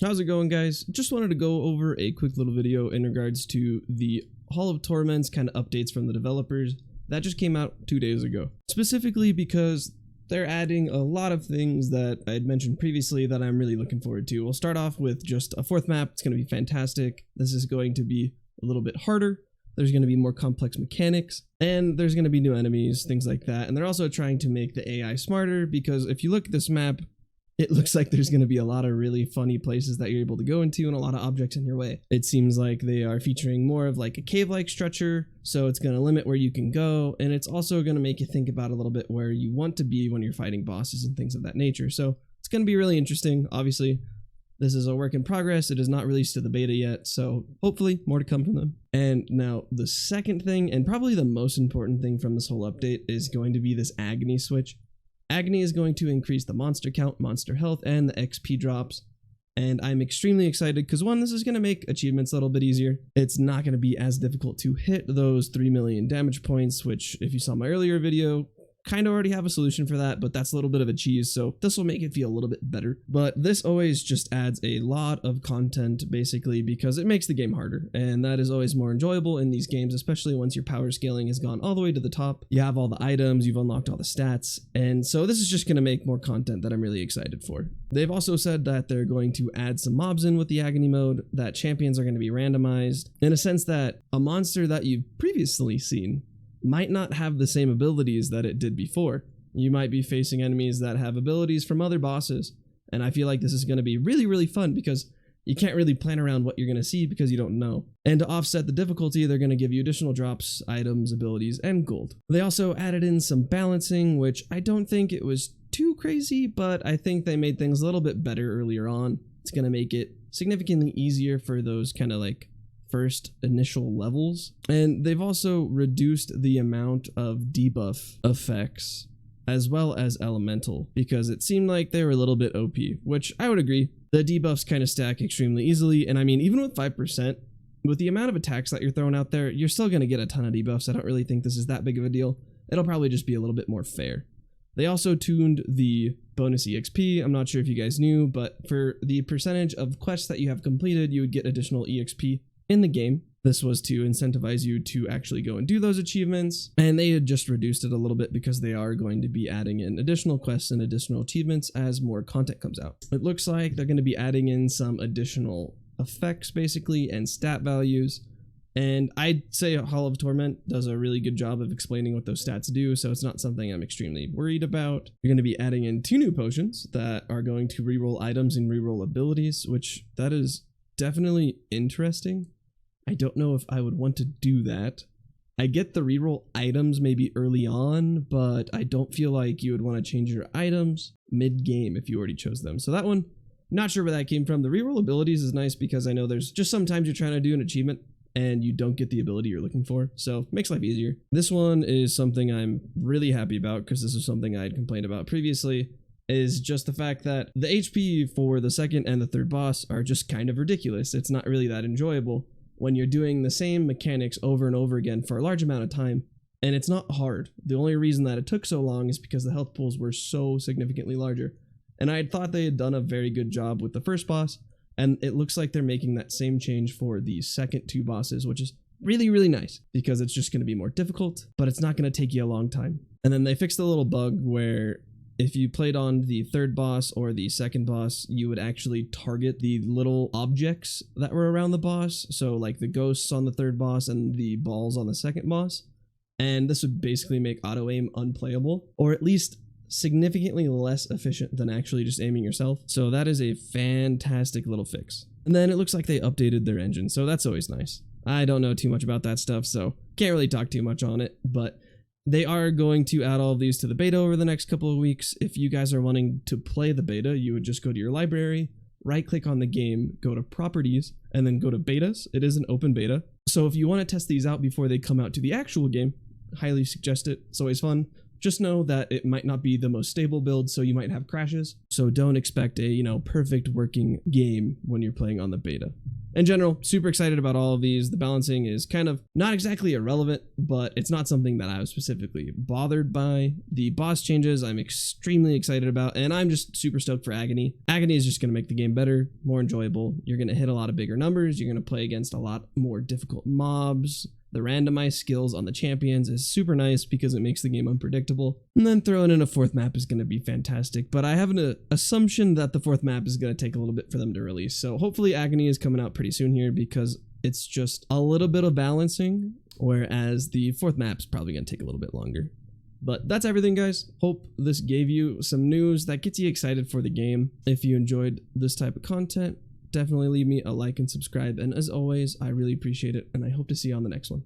How's it going, guys? Just wanted to go over a quick little video in regards to the Hall of Torments kind of updates from the developers that just came out 2 days ago. Specifically because they're adding a lot of things that I had mentioned previously that I'm really looking forward to. We'll start off with just a 4th map. It's going to be fantastic. This is going to be a little bit harder. There's going to be more complex mechanics, and there's going to be new enemies, things like that. And they're also trying to make the AI smarter, because if you look at this map, it looks like there's going to be a lot of really funny places that you're able to go into and a lot of objects in your way. It seems like they are featuring more of like a cave-like structure, so it's going to limit where you can go, and it's also going to make you think about a little bit where you want to be when you're fighting bosses and things of that nature. So it's going to be really interesting. Obviously, this is a work in progress. It is not released to the beta yet, so hopefully more to come from them. And now the second thing, and probably the most important thing from this whole update, is going to be this Agony switch. Agony is going to increase the monster count, monster health, and the XP drops. And I'm extremely excited because, one, this is going to make achievements a little bit easier. It's not going to be as difficult to hit those 3 million damage points, which, if you saw my earlier video, kind of already have a solution for that, but that's a little bit of a cheese, so this will make it feel a little bit better. But this always just adds a lot of content, basically, because it makes the game harder, and that is always more enjoyable in these games, especially once your power scaling has gone all the way to the top. You have all the items, you've unlocked all the stats, and so this is just going to make more content that I'm really excited for. They've also said that they're going to add some mobs in with the Agony mode, that champions are going to be randomized, in a sense that a monster that you've previously seen might not have the same abilities that it did before. You might be facing enemies that have abilities from other bosses, and I feel like this is going to be really, really fun because you can't really plan around what you're going to see because you don't know. And to offset the difficulty, they're going to give you additional drops, items, abilities, and gold. They also added in some balancing, which I don't think it was too crazy, but I think they made things a little bit better earlier on. It's going to make it significantly easier for those kind of like first initial levels. And they've also reduced the amount of debuff effects as well as elemental, because it seemed like they were a little bit OP, which I would agree. The debuffs kind of stack extremely easily, and I mean, even with 5%, with the amount of attacks that you're throwing out there, you're still going to get a ton of debuffs. I don't really think this is that big of a deal. It'll probably just be a little bit more fair. They also tuned the bonus EXP. I'm not sure if you guys knew, but for the percentage of quests that you have completed, you would get additional EXP in the game. This was to incentivize you to actually go and do those achievements, and they had just reduced it a little bit because they are going to be adding in additional quests and additional achievements as more content comes out. It looks like they're going to be adding in some additional effects, basically, and stat values, and I'd say Hall of Torment does a really good job of explaining what those stats do, so it's not something I'm extremely worried about. You're going to be adding in 2 new potions that are going to reroll items and reroll abilities, which that is definitely interesting. I don't know if I would want to do that. I get the reroll items maybe early on, but I don't feel like you would want to change your items mid-game if you already chose them. So that one, not sure where that came from. The reroll abilities is nice because I know there's just sometimes you're trying to do an achievement and you don't get the ability you're looking for, so it makes life easier. This one is something I'm really happy about because this is something I had complained about previously, is just the fact that the HP for the 2nd and the 3rd boss are just kind of ridiculous. It's not really that enjoyable when you're doing the same mechanics over and over again for a large amount of time, and it's not hard. The only reason that it took so long is because the health pools were so significantly larger, and I had thought they had done a very good job with the 1st boss, and it looks like they're making that same change for the second 2 bosses, which is really, really nice because it's just going to be more difficult, but it's not going to take you a long time. And then they fixed a little bug where if you played on the 3rd boss or the 2nd boss, you would actually target the little objects that were around the boss. So like the ghosts on the 3rd boss and the balls on the 2nd boss. And this would basically make auto aim unplayable, or at least significantly less efficient than actually just aiming yourself. So that is a fantastic little fix. And then it looks like they updated their engine, so that's always nice. I don't know too much about that stuff, so can't really talk too much on it, but they are going to add all of these to the beta over the next couple of weeks. If you guys are wanting to play the beta, you would just go to your library, right-click on the game, go to Properties, and then go to Betas. It is an open beta. So if you want to test these out before they come out to the actual game, highly suggest it. It's always fun. Just know that it might not be the most stable build, so you might have crashes. So don't expect a, perfect working game when you're playing on the beta. In general, super excited about all of these. The balancing is kind of not exactly irrelevant, but it's not something that I was specifically bothered by. The boss changes I'm extremely excited about, and I'm just super stoked for Agony. Agony is just going to make the game better, more enjoyable. You're going to hit a lot of bigger numbers. You're going to play against a lot more difficult mobs. The randomized skills on the champions is super nice because it makes the game unpredictable. And then throwing in a fourth map is going to be fantastic, but I have an assumption that the fourth map is going to take a little bit for them to release. So hopefully Agony is coming out pretty soon here because it's just a little bit of balancing, whereas the fourth map's probably going to take a little bit longer. But that's everything, guys. Hope this gave you some news that gets you excited for the game. If you enjoyed this type of content, definitely leave me a like and subscribe. And as always, I really appreciate it, and I hope to see you on the next one.